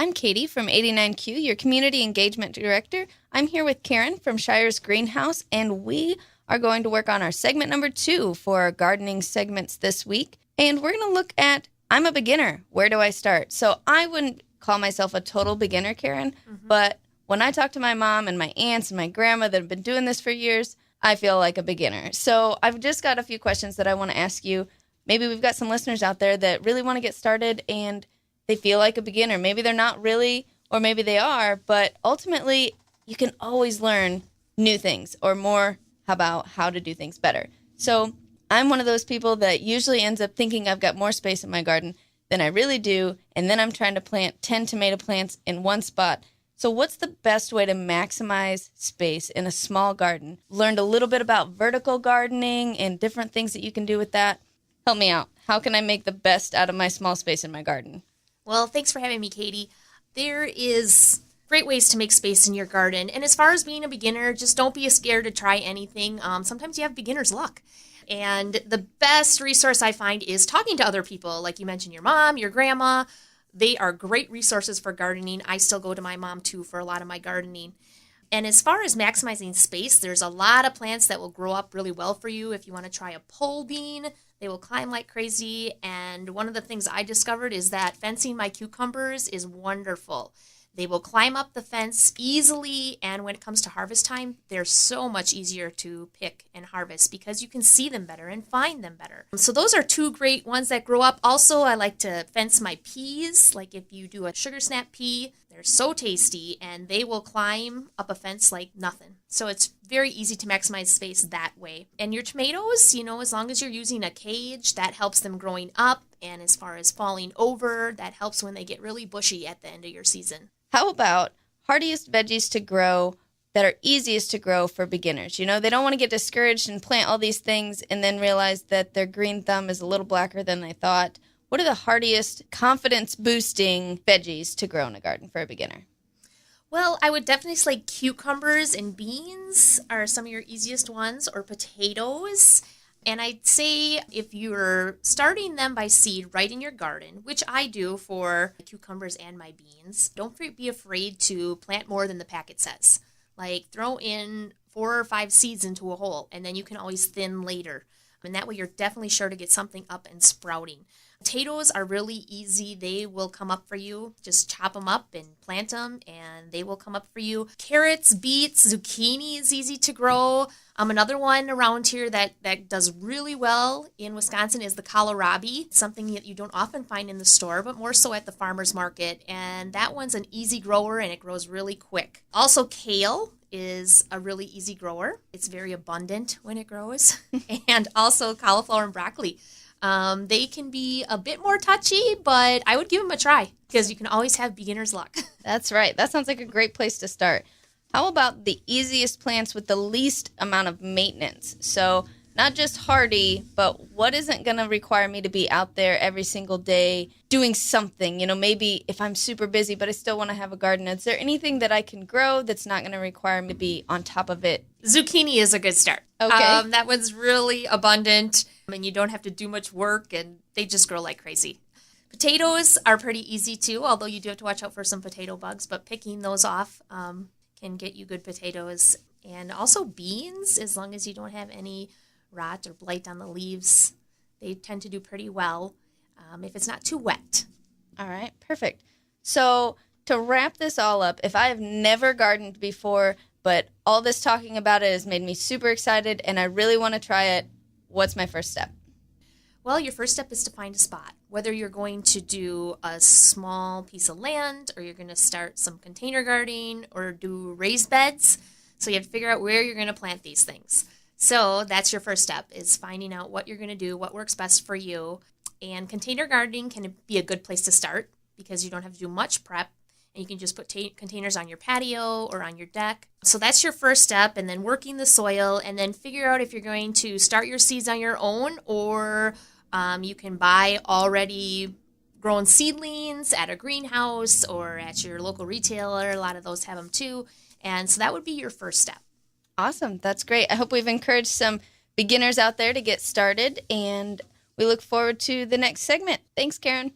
I'm Katie from 89Q, your Community Engagement Director. I'm here with Karen from Shire's Greenhouse, and we are going to work on our segment number 2 for our gardening segments this week. And we're going to look at, I'm a beginner. Where do I start? So I wouldn't call myself a total beginner, Karen, but when I talk to my mom and my aunts and my grandma that have been doing this for years, I feel like a beginner. So I've just got a few questions that I want to ask you. Maybe we've got some listeners out there that really want to get started and they feel like a beginner. Maybe they're not really, or maybe they are, but ultimately you can always learn new things or more about how to do things better. So I'm one of those people that usually ends up thinking I've got more space in my garden than I really do, and then I'm trying to plant 10 tomato plants in one spot. So what's the best way to maximize space in a small garden? Learned a little bit about vertical gardening and different things that you can do with that. Help me out. How can I make the best out of my small space in my garden? Well, thanks for having me, Katie. There is great ways to make space in your garden. And as far as being a beginner, just don't be scared to try anything. Sometimes you have beginner's luck. And the best resource I find is talking to other people. Like you mentioned, your mom, your grandma. They are great resources for gardening. I still go to my mom, too, for a lot of my gardening. And as far as maximizing space, there's a lot of plants that will grow up really well for you. If you want to try a pole bean, they will climb like crazy. And one of the things I discovered is that fencing my cucumbers is wonderful. They will climb up the fence easily, and when it comes to harvest time, they're so much easier to pick and harvest because you can see them better and find them better. So those are two great ones that grow up. Also, I like to fence my peas. Like if you do a sugar snap pea, they're so tasty, and they will climb up a fence like nothing. So it's very easy to maximize space that way. And your tomatoes, as long as you're using a cage, that helps them growing up. And as far as falling over, that helps when they get really bushy at the end of your season. How about hardiest veggies to grow that are easiest to grow for beginners? They don't want to get discouraged and plant all these things and then realize that their green thumb is a little blacker than they thought. What are the hardiest, confidence-boosting veggies to grow in a garden for a beginner? Well, I would definitely say cucumbers and beans are some of your easiest ones, or potatoes. And I'd say if you're starting them by seed right in your garden, which I do for cucumbers and my beans, don't be afraid to plant more than the packet says. Like throw in 4 or 5 seeds into a hole, and then you can always thin later. And that way you're definitely sure to get something up and sprouting. Potatoes are really easy. They will come up for you. Just chop them up and plant them, and they will come up for you. Carrots, beets, zucchini is easy to grow. Another one around here that does really well in Wisconsin is the kohlrabi, something that you don't often find in the store, but more so at the farmer's market. And that one's an easy grower, and it grows really quick. Also, kale is a really easy grower. It's very abundant when it grows. And also cauliflower and broccoli. They can be a bit more touchy, but I would give them a try because you can always have beginner's luck. That's right. That sounds like a great place to start. How about the easiest plants with the least amount of maintenance? So not just hardy, but what isn't going to require me to be out there every single day doing something? Maybe if I'm super busy, but I still want to have a garden. Is there anything that I can grow that's not going to require me to be on top of it? Zucchini is a good start. Okay. That one's really abundant, and you don't have to do much work, and they just grow like crazy. Potatoes are pretty easy too, although you do have to watch out for some potato bugs, but picking those off can get you good potatoes. And also beans, as long as you don't have any rot or blight on the leaves, they tend to do pretty well if it's not too wet. All right, perfect. So to wrap this all up, if I have never gardened before, but all this talking about it has made me super excited and I really want to try it, what's my first step? Well, your first step is to find a spot. Whether you're going to do a small piece of land or you're going to start some container gardening or do raised beds. So you have to figure out where you're going to plant these things. So that's your first step, is finding out what you're going to do, what works best for you. And container gardening can be a good place to start because you don't have to do much prep. And you can just put containers on your patio or on your deck. So that's your first step, and then working the soil, and then figure out if you're going to start your seeds on your own or you can buy already grown seedlings at a greenhouse or at your local retailer. A lot of those have them too. And so that would be your first step. Awesome. That's great. I hope we've encouraged some beginners out there to get started, and we look forward to the next segment. Thanks, Karen.